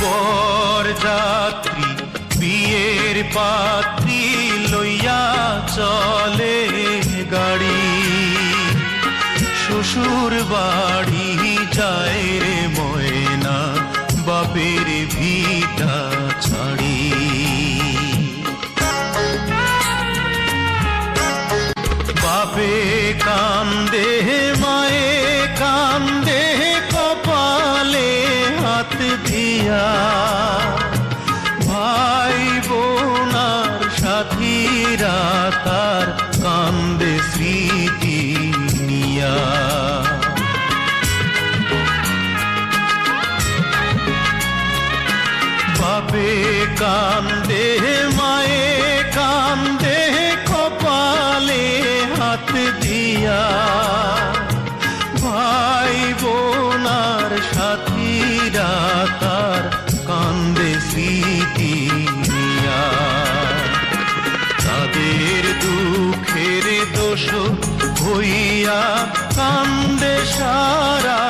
বরযাত্রী বিয়ের পাত্রী লইয়া চলে গাড়ি, শ্বশুর বাড়ি যায় রে ময়না বাপের ভিটা ছাড়ি। বাপে কান্দে মায়ে কান্দে কপালে হাত দিয়া, ভাই বোনার সাথীরা তার কান্দে স্মৃতি নিয়া। বাপে কান্দে মায়ে কান্দে কপালে হাত দিয়া, ভাই বোনার সাথীরা তার কান্দে স্মৃতি নিয়া। তাদের দুঃখের দোষ হইয়া কান্দে সারা